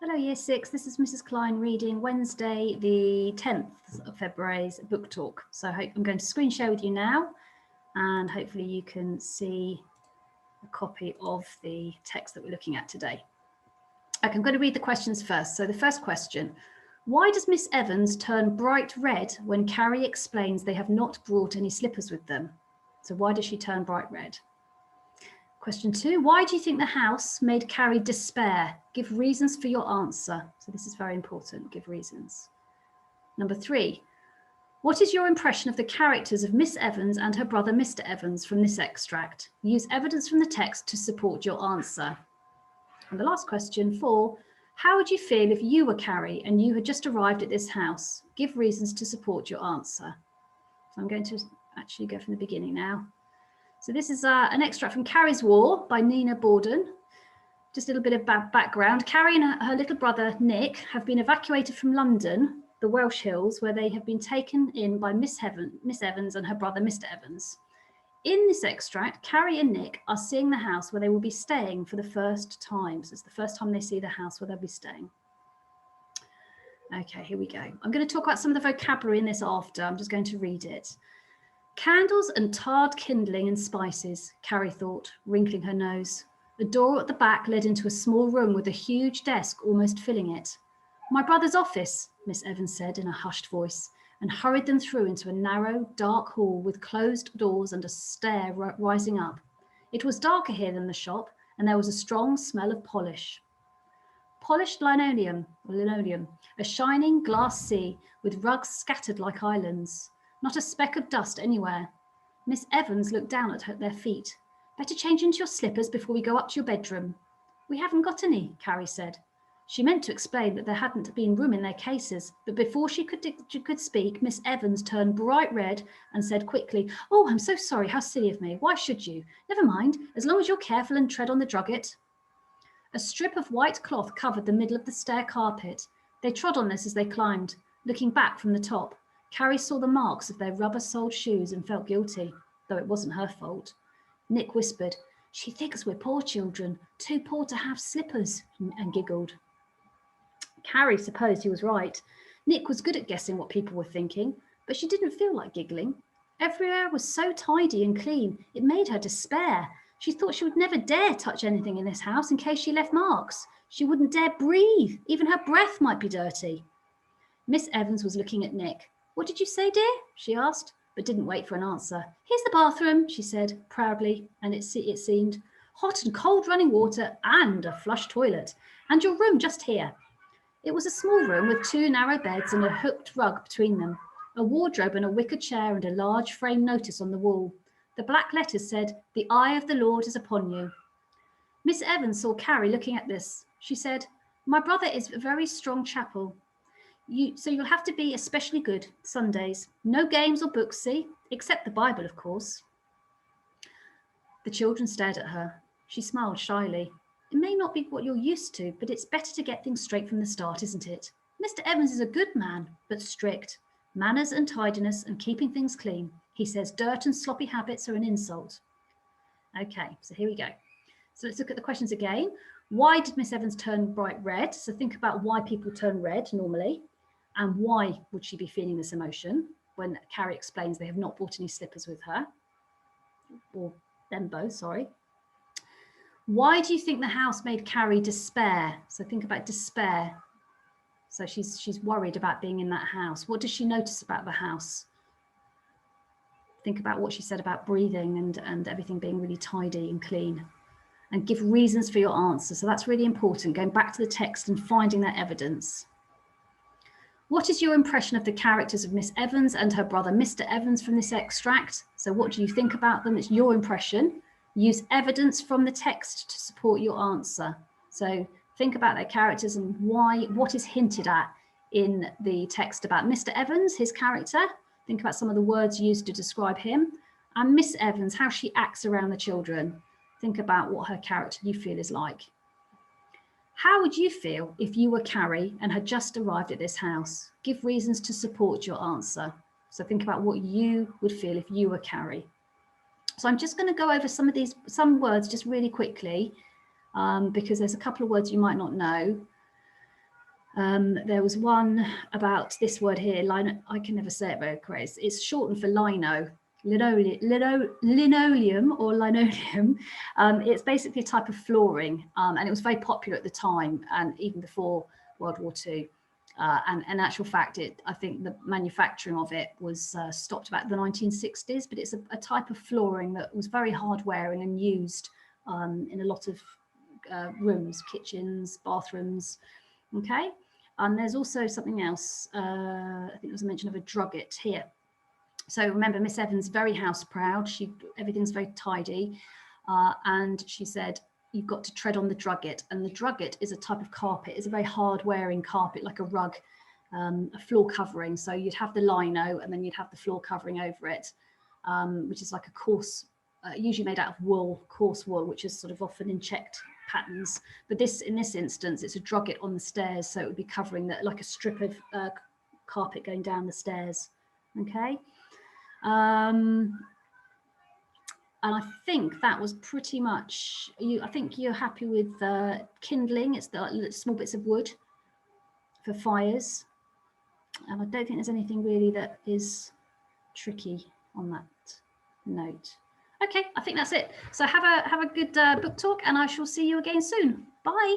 Hello Year 6, this is Mrs. Klein reading Wednesday the 10th of February's book talk. So I'm going to screen share with you now and hopefully you can see a copy of the text that we're looking at today. Okay, I'm going to read the questions first. So the first question, why does Miss Evans turn bright red when Carrie explains they have not brought any slippers with them? So why does she turn bright red? Question 2, why do you think the house made Carrie despair? Give reasons for your answer. So this is very important, give reasons. Number 3, what is your impression of the characters of Miss Evans and her brother Mr. Evans from this extract? Use evidence from the text to support your answer. And the last question 4, how would you feel if you were Carrie and you had just arrived at this house? Give reasons to support your answer. So I'm going to actually go from the beginning now. So this is an extract from Carrie's War by Nina Borden. Just a little bit of background. Carrie and her little brother Nick have been evacuated from London, the Welsh Hills, where they have been taken in by Miss Evans and her brother Mr. Evans. In this extract, Carrie and Nick are seeing the house where they will be staying for the first time. So it's the first time they see the house where they'll be staying. Okay, here we go. I'm going to talk about some of the vocabulary in this after. I'm just going to read it. Candles and tarred kindling and spices, Carrie thought, wrinkling her nose. A door at the back led into a small room with a huge desk almost filling it. My brother's office, Miss Evans said in a hushed voice, and hurried them through into a narrow, dark hall with closed doors and a stair rising up. It was darker here than the shop, and there was a strong smell of polish. Polished linoleum, a shining glass sea with rugs scattered like islands. Not a speck of dust anywhere. Miss Evans looked down at their feet. Better change into your slippers before we go up to your bedroom. We haven't got any, Carrie said. She meant to explain that there hadn't been room in their cases, but before she could speak, Miss Evans turned bright red and said quickly, oh, I'm so sorry, how silly of me. Why should you? Never mind, as long as you're careful and tread on the drugget. A strip of white cloth covered the middle of the stair carpet. They trod on this as they climbed, looking back from the top. Carrie saw the marks of their rubber-soled shoes and felt guilty, though it wasn't her fault. Nick whispered, she thinks we're poor children, too poor to have slippers, and giggled. Carrie supposed he was right. Nick was good at guessing what people were thinking, but she didn't feel like giggling. Everywhere was so tidy and clean, it made her despair. She thought she would never dare touch anything in this house in case she left marks. She wouldn't dare breathe. Even her breath might be dirty. Miss Evans was looking at Nick. What did you say, dear? She asked, but didn't wait for an answer. Here's the bathroom, she said proudly, and it seemed. Hot and cold running water and a flush toilet. And your room just here. It was a small room with 2 narrow beds and a hooked rug between them, a wardrobe and a wicker chair and a large frame notice on the wall. The black letters said, the eye of the Lord is upon you. Miss Evans saw Carrie looking at this. She said, my brother is a very strong chapel. So you'll have to be especially good Sundays. No games or books, see? Except the Bible, of course. The children stared at her. She smiled shyly. It may not be what you're used to, but it's better to get things straight from the start, isn't it? Mr. Evans is a good man, but strict. Manners and tidiness and keeping things clean. He says dirt and sloppy habits are an insult. Okay, so here we go. So let's look at the questions again. Why did Miss Evans turn bright red? So think about why people turn red normally. And why would she be feeling this emotion when Carrie explains they have not brought any slippers with her? Or them both, sorry. Why do you think the house made Carrie despair? So think about despair. So she's worried about being in that house. What does she notice about the house? Think about what she said about breathing and everything being really tidy and clean. And give reasons for your answer. So that's really important, going back to the text and finding that evidence. What is your impression of the characters of Miss Evans and her brother Mr. Evans from this extract? So what do you think about them? It's your impression. Use evidence from the text to support your answer. So think about their characters and what is hinted at in the text about Mr. Evans, his character. Think about some of the words used to describe him. And Miss Evans, how she acts around the children. Think about what her character you feel is like. How would you feel if you were Carrie and had just arrived at this house? Give reasons to support your answer. So think about what you would feel if you were Carrie. So I'm just going to go over some words just really quickly because there's a couple of words you might not know. There was one about this word here, I can never say it very correctly. It's shortened for linoleum or linoleum. It's basically a type of flooring, and it was very popular at the time and even before World War II. And in actual fact, I think the manufacturing of it was stopped about the 1960s, but it's a type of flooring that was very hard wearing and used in a lot of rooms, kitchens, bathrooms. Okay, and there's also something else. I think there was a mention of a drugget here. So remember, Miss Evans very house proud. Everything's very tidy, and she said you've got to tread on the drugget. And the drugget is a type of carpet. It's a very hard wearing carpet, like a rug, a floor covering. So you'd have the lino, and then you'd have the floor covering over it, which is like a coarse, usually made out of wool, coarse wool, which is sort of often in checked patterns. But in this instance, it's a drugget on the stairs, so it would be covering like a strip of carpet going down the stairs. Okay. And I think that was pretty much I think you're happy with kindling. It's the small bits of wood for fires, and I don't think there's anything really that is tricky on that note. Okay, I think that's it. So have a good book talk, and I shall see you again soon. Bye.